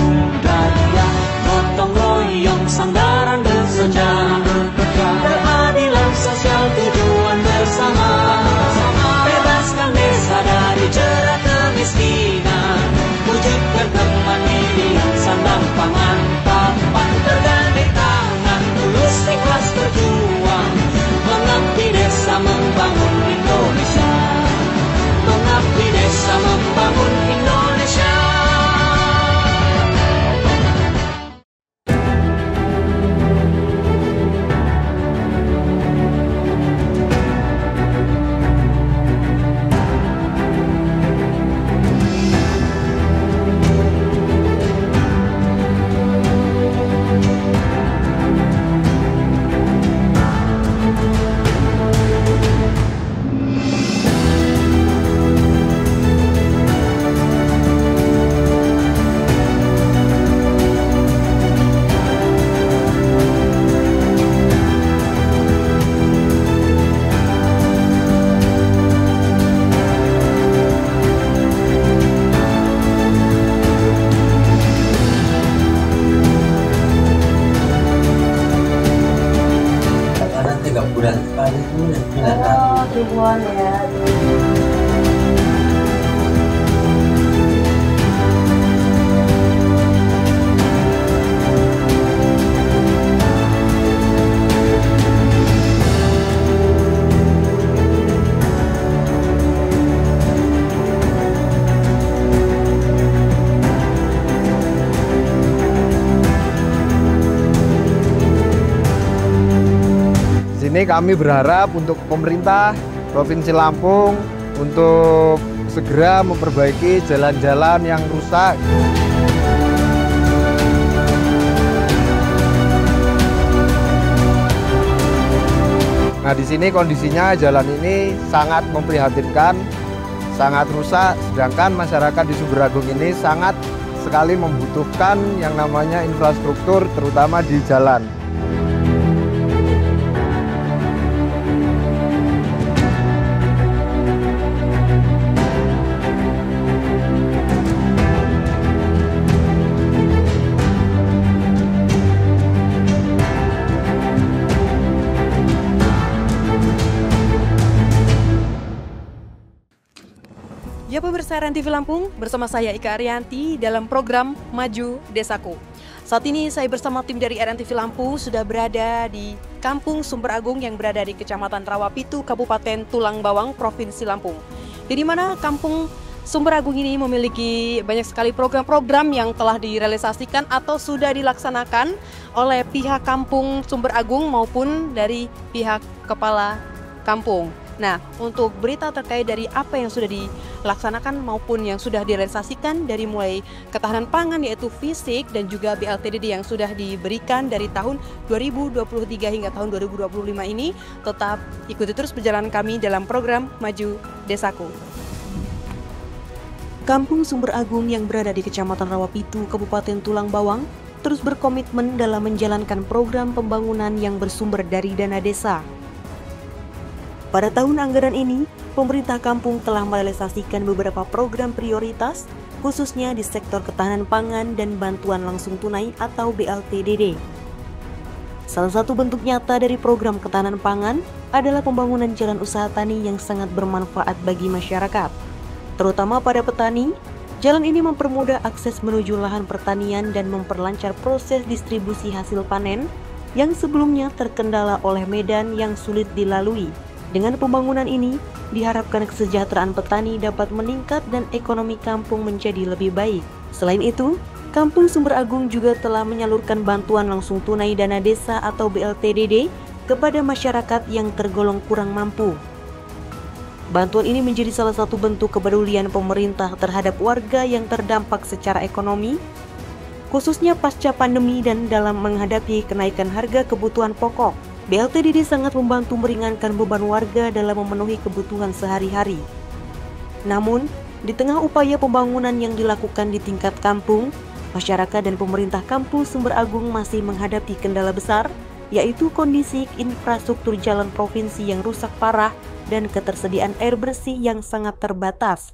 budaya, gotong royong sandaran bersejarah, keadilan sosial tujuan bersama, bebaskan desa dari jerat kemiskinan, wujudkan kemandirian sandang pangan papan, bergandeng tangan tulus ikhlas berjuang, mengabdi desa membangun Indonesia, mengabdi desa membangun Indonesia. Bulan sekali itu ribuan ya. Ini kami berharap untuk pemerintah Provinsi Lampung untuk segera memperbaiki jalan-jalan yang rusak. Nah, di sini kondisinya jalan ini sangat memprihatinkan, sangat rusak, sedangkan masyarakat di Sumber Agung ini sangat sekali membutuhkan yang namanya infrastruktur, terutama di jalan. Ya pemirsa RN TV Lampung, bersama saya Ika Arianti dalam program Maju Desaku. Saat ini saya bersama tim dari RN TV Lampung sudah berada di Kampung Sumber Agung yang berada di Kecamatan Rawapitu, Kabupaten Tulang Bawang, Provinsi Lampung. Di mana Kampung Sumber Agung ini memiliki banyak sekali program-program yang telah direalisasikan atau sudah dilaksanakan oleh pihak Kampung Sumber Agung maupun dari pihak kepala kampung. Nah, untuk berita terkait dari apa yang sudah dilaksanakan maupun yang sudah direalisasikan dari mulai ketahanan pangan yaitu fisik dan juga BLTDD yang sudah diberikan dari tahun 2023 hingga tahun 2025 ini, tetap ikuti terus perjalanan kami dalam program Maju Desaku. Kampung Sumber Agung yang berada di Kecamatan Rawapitu, Kabupaten Tulang Bawang, terus berkomitmen dalam menjalankan program pembangunan yang bersumber dari dana desa. Pada tahun anggaran ini, pemerintah kampung telah merealisasikan beberapa program prioritas, khususnya di sektor ketahanan pangan dan bantuan langsung tunai atau BLTDD. Salah satu bentuk nyata dari program ketahanan pangan adalah pembangunan jalan usaha tani yang sangat bermanfaat bagi masyarakat. Terutama pada petani, jalan ini mempermudah akses menuju lahan pertanian dan memperlancar proses distribusi hasil panen yang sebelumnya terkendala oleh medan yang sulit dilalui. Dengan pembangunan ini, diharapkan kesejahteraan petani dapat meningkat dan ekonomi kampung menjadi lebih baik. Selain itu, Kampung Sumber Agung juga telah menyalurkan bantuan langsung tunai dana desa atau BLTDD kepada masyarakat yang tergolong kurang mampu. Bantuan ini menjadi salah satu bentuk kepedulian pemerintah terhadap warga yang terdampak secara ekonomi, khususnya pasca pandemi dan dalam menghadapi kenaikan harga kebutuhan pokok. BLTDD sangat membantu meringankan beban warga dalam memenuhi kebutuhan sehari-hari. Namun, di tengah upaya pembangunan yang dilakukan di tingkat kampung, masyarakat dan pemerintah Kampung Sumber Agung masih menghadapi kendala besar, yaitu kondisi infrastruktur jalan provinsi yang rusak parah dan ketersediaan air bersih yang sangat terbatas.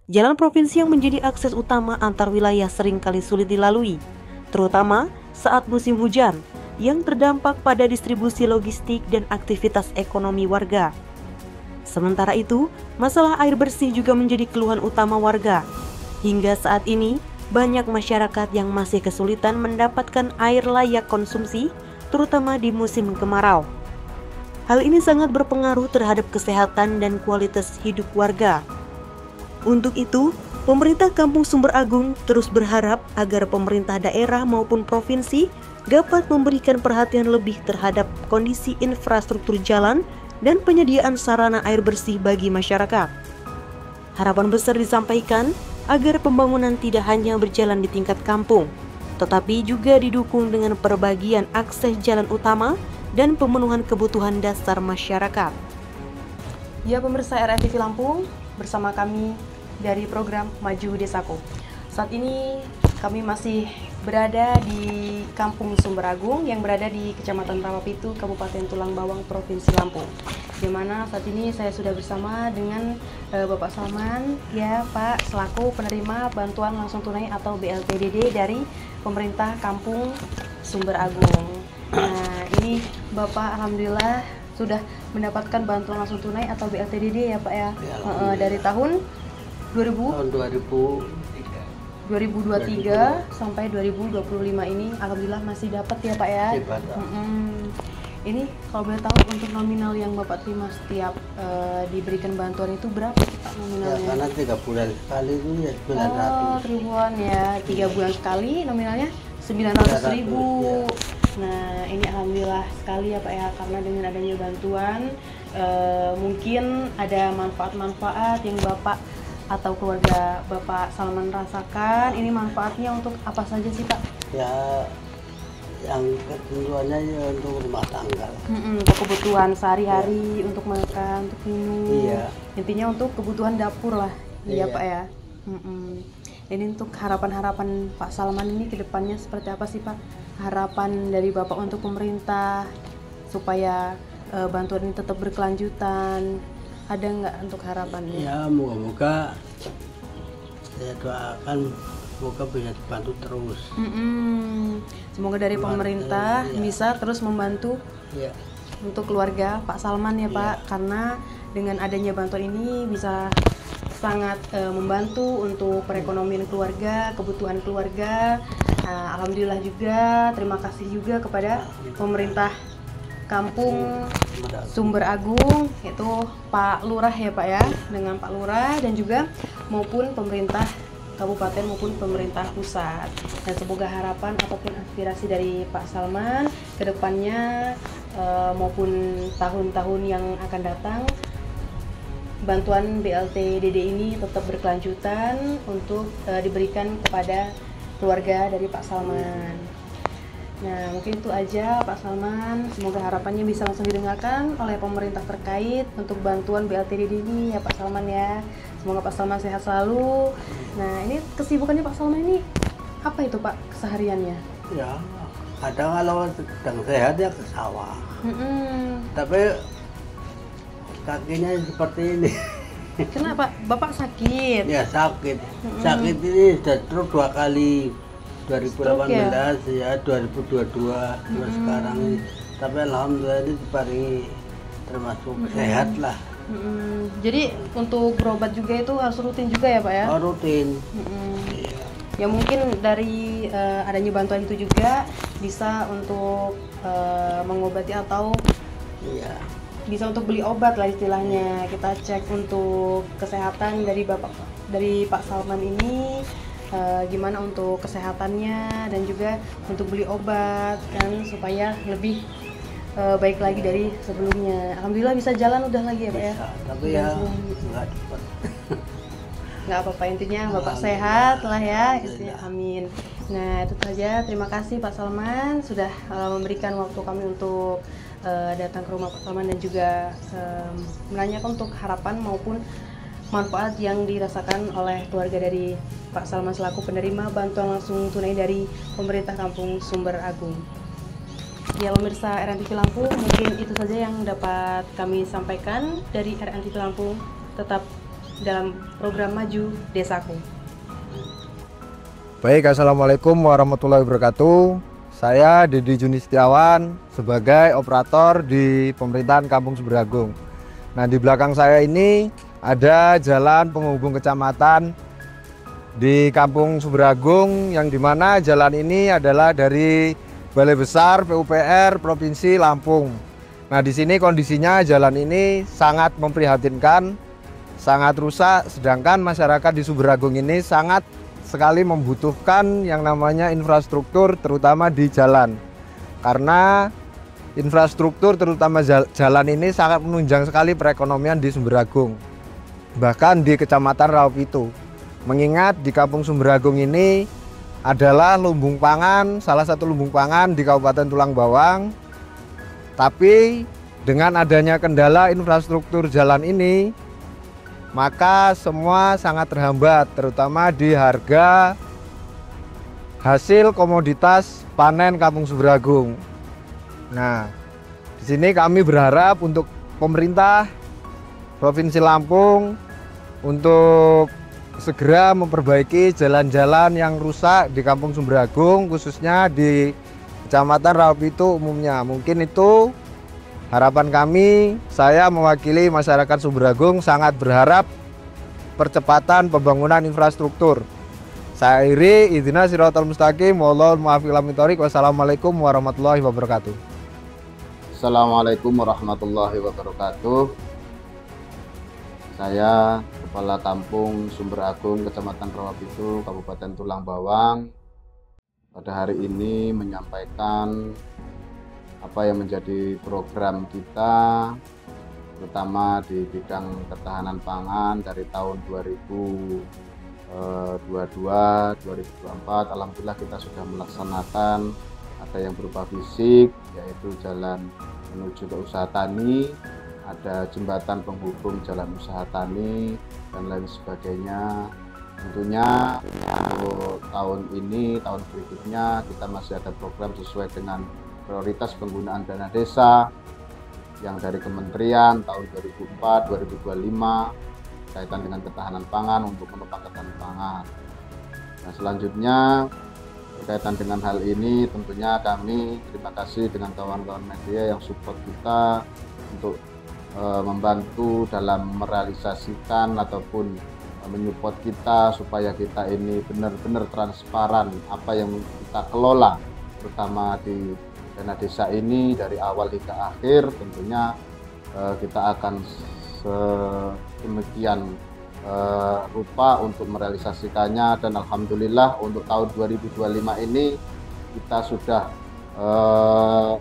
Jalan provinsi yang menjadi akses utama antar wilayah seringkali sulit dilalui, terutama saat musim hujan, yang terdampak pada distribusi logistik dan aktivitas ekonomi warga. Sementara itu, masalah air bersih juga menjadi keluhan utama warga. Hingga saat ini, banyak masyarakat yang masih kesulitan mendapatkan air layak konsumsi, terutama di musim kemarau. Hal ini sangat berpengaruh terhadap kesehatan dan kualitas hidup warga. Untuk itu, pemerintah Kampung Sumber Agung terus berharap agar pemerintah daerah maupun provinsi dapat memberikan perhatian lebih terhadap kondisi infrastruktur jalan dan penyediaan sarana air bersih bagi masyarakat. Harapan besar disampaikan agar pembangunan tidak hanya berjalan di tingkat kampung, tetapi juga didukung dengan perbagian akses jalan utama dan pemenuhan kebutuhan dasar masyarakat. Ya, pemirsa RRTV Lampung, bersama kami dari program Maju Desaku. Saat ini kami masih berada di Kampung Sumber Agung yang berada di Kecamatan Rawapitu, Kabupaten Tulang Bawang, Provinsi Lampung. Di mana saat ini saya sudah bersama dengan Bapak Salman, ya Pak, selaku penerima bantuan langsung tunai atau BLTDD dari pemerintah Kampung Sumber Agung. Nah, ini Bapak alhamdulillah sudah mendapatkan bantuan langsung tunai atau BLTDD ya Pak ya, dari tahun 2023 sampai 2025 ini alhamdulillah masih dapat ya Pak ya. Ini kalau boleh tahu untuk nominal yang Bapak terima setiap diberikan bantuan itu berapa Pak nominalnya? Ya, karena 3 bulan sekali itu ya 900. Oh, ribuan ya, 3 bulan sekali nominalnya 900.000. Ya. Nah, ini alhamdulillah sekali ya Pak ya, karena dengan adanya bantuan mungkin ada manfaat-manfaat yang Bapak atau keluarga Bapak Salman rasakan. Ini manfaatnya untuk apa saja sih Pak? Ya, yang ketentuannya ya untuk rumah tangga. Untuk kebutuhan sehari-hari, untuk makan, untuk minum. Iya. Intinya untuk kebutuhan dapur lah, iya Iya. Pak ya. Ini untuk harapan-harapan Pak Salman ini ke depannya seperti apa sih Pak? Harapan dari Bapak untuk pemerintah supaya bantuan ini tetap berkelanjutan. Ada nggak untuk harapannya? Ya, moga-moga saya doakan semoga bisa dibantu terus. Semoga dari pemerintah Iya. bisa terus membantu Ya, untuk keluarga Pak Salman ya Pak, karena dengan adanya bantuan ini bisa sangat membantu untuk perekonomian keluarga, kebutuhan keluarga. Alhamdulillah juga, terima kasih juga kepada pemerintah Kampung Sumber Agung, yaitu Pak Lurah ya Pak ya, dengan Pak Lurah dan juga maupun pemerintah kabupaten maupun pemerintah pusat. Dan semoga harapan ataupun aspirasi dari Pak Salman ke depannya maupun tahun-tahun yang akan datang, bantuan BLTDD ini tetap berkelanjutan untuk diberikan kepada keluarga dari Pak Salman. Nah, mungkin itu aja Pak Salman. Semoga harapannya bisa langsung didengarkan oleh pemerintah terkait untuk bantuan BLTDD ini ya Pak Salman ya. Semoga Pak Salman sehat selalu. Nah, ini kesibukannya Pak Salman ini apa itu Pak kesehariannya? ya. Kadang kalau sedang sehat ya ke sawah. Tapi kakinya seperti ini. Kenapa? Bapak sakit? Ya sakit. Sakit ini sudah terus 2 kali. 2018 ya, 2022 terus sekarang ini. Tapi alhamdulillah ini diparingi termasuk sehat lah. Jadi untuk berobat juga itu harus rutin juga ya Pak ya? Oh, rutin. Iya. Ya mungkin dari adanya bantuan itu juga bisa untuk mengobati atau Iya. bisa untuk beli obat lah istilahnya. Kita cek untuk kesehatan dari Pak Salman ini, gimana untuk kesehatannya dan juga untuk beli obat kan supaya lebih baik lagi dari sebelumnya. Alhamdulillah bisa jalan udah lagi ya Pak ya? Bisa, tapi ya nggak cepat. Nggak apa-apa, intinya Bapak sehat lah ya, istinya amin. Nah itu saja, terima kasih Pak Salman sudah memberikan waktu kami untuk datang ke rumah Pak Salman dan juga menanyakan untuk harapan maupun manfaat yang dirasakan oleh keluarga dari Pak Salman selaku penerima bantuan langsung tunai dari pemerintah Kampung Sumber Agung. Ya pemirsa RNTV Lampung, mungkin itu saja yang dapat kami sampaikan dari RNTV Lampung. Tetap dalam program Maju Desaku. Baik, Assalamualaikum warahmatullahi wabarakatuh. Saya Dedi Juni Setiawan sebagai operator di pemerintahan Kampung Sumber-Agung. Nah, di belakang saya ini ada jalan penghubung kecamatan di Kampung Sumber-Agung, yang dimana jalan ini adalah dari Balai Besar PUPR Provinsi Lampung. Nah, di sini kondisinya jalan ini sangat memprihatinkan, sangat rusak, sedangkan masyarakat di Sumber-Agung ini sangat sekali membutuhkan yang namanya infrastruktur, terutama di jalan. Karena infrastruktur terutama jalan ini sangat menunjang sekali perekonomian di Sumber-Agung, bahkan di Kecamatan Rawapitu. Mengingat di Kampung Sumber-Agung ini adalah lumbung pangan, salah satu lumbung pangan di Kabupaten Tulang Bawang. Tapi dengan adanya kendala infrastruktur jalan ini, maka semua sangat terhambat, terutama di harga hasil komoditas panen Kampung Sumber-Agung. Nah, di sini kami berharap untuk pemerintah Provinsi Lampung untuk segera memperbaiki jalan-jalan yang rusak di Kampung Sumber-Agung, khususnya di Kecamatan Rawapitu umumnya. Mungkin itu harapan kami. Saya mewakili masyarakat Sumber-Agung sangat berharap percepatan pembangunan infrastruktur. Saya akhiri, idina siratal mustaqim, wallahul muwaffiq ila thoriq. Wassalamualaikum warahmatullahi wabarakatuh. Assalamualaikum warahmatullahi wabarakatuh. Saya Kepala Kampung Sumber-Agung, Kecamatan Rawapitu, Kabupaten Tulang Bawang, pada hari ini menyampaikan apa yang menjadi program kita, terutama di bidang ketahanan pangan dari tahun 2022-2024. Alhamdulillah kita sudah melaksanakan, ada yang berupa fisik, yaitu jalan menuju ke usaha tani, ada jembatan penghubung jalan usaha tani, dan lain sebagainya. Tentunya untuk tahun ini, tahun berikutnya kita masih ada program sesuai dengan prioritas penggunaan dana desa yang dari kementerian tahun 2004-2025 kaitan dengan ketahanan pangan untuk menopang ketahanan pangan. Nah, selanjutnya berkaitan dengan hal ini, tentunya kami terima kasih dengan kawan-kawan media yang support kita untuk membantu dalam merealisasikan ataupun menyupport kita supaya kita ini benar-benar transparan apa yang kita kelola, terutama di dana desa ini dari awal hingga akhir. Tentunya kita akan sedemikian rupa untuk merealisasikannya, dan alhamdulillah untuk tahun 2025 ini kita sudah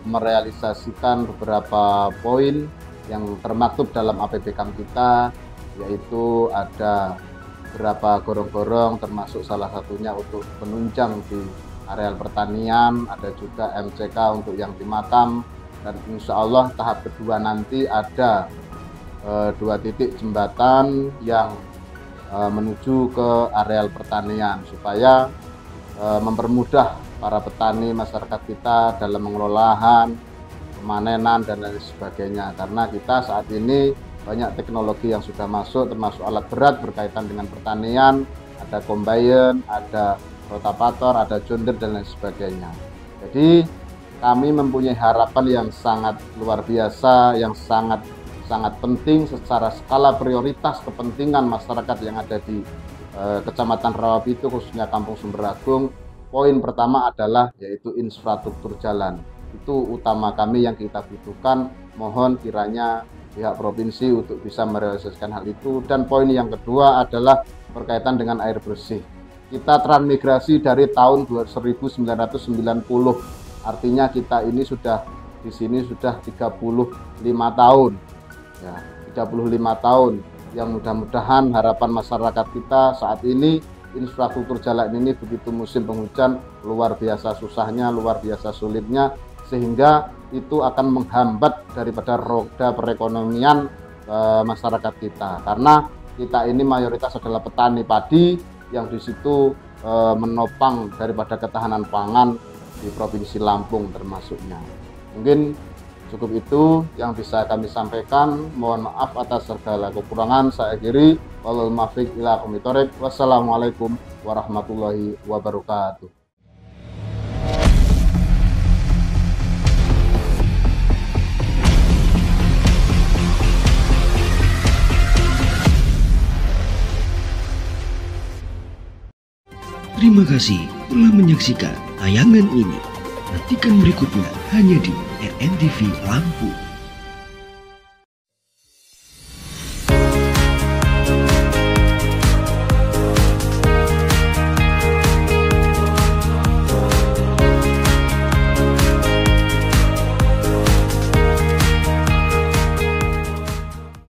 merealisasikan beberapa poin yang termaktub dalam APBKM kita, yaitu ada beberapa gorong-gorong, termasuk salah satunya untuk penunjang di areal pertanian, ada juga MCK untuk yang di makam, dan insya Allah tahap kedua nanti ada 2 titik jembatan yang menuju ke areal pertanian supaya mempermudah para petani masyarakat kita dalam mengelola lahan, pemanenan, dan lain sebagainya. Karena kita saat ini banyak teknologi yang sudah masuk, termasuk alat berat berkaitan dengan pertanian, ada combine, ada rotavator, ada John Deere, dan lain sebagainya. Jadi kami mempunyai harapan yang sangat luar biasa, yang sangat penting secara skala prioritas kepentingan masyarakat yang ada di Kecamatan Rawapitu, khususnya Kampung Sumber-Agung. Poin pertama adalah yaitu infrastruktur jalan. Itu utama kami yang kita butuhkan. Mohon kiranya pihak provinsi untuk bisa merealisasikan hal itu. Dan poin yang kedua adalah berkaitan dengan air bersih. Kita transmigrasi dari tahun 1990, artinya kita ini sudah di sini sudah 35 tahun, ya, 35 tahun. Yang mudah-mudahan harapan masyarakat kita saat ini, infrastruktur jalan ini begitu musim penghujan luar biasa susahnya, luar biasa sulitnya, sehingga itu akan menghambat daripada roda perekonomian masyarakat kita. Karena kita ini mayoritas adalah petani padi yang di situ menopang daripada ketahanan pangan di Provinsi Lampung termasuknya. Mungkin Cukup itu yang bisa kami sampaikan. Mohon maaf atas segala kekurangan. Saya akhiri. Wallahul muwaffiq ila aqwamit thoriq. Wassalamualaikum warahmatullahi wabarakatuh. Terima kasih telah menyaksikan tayangan ini. Nantikan berikutnya hanya di RNTV Lampung.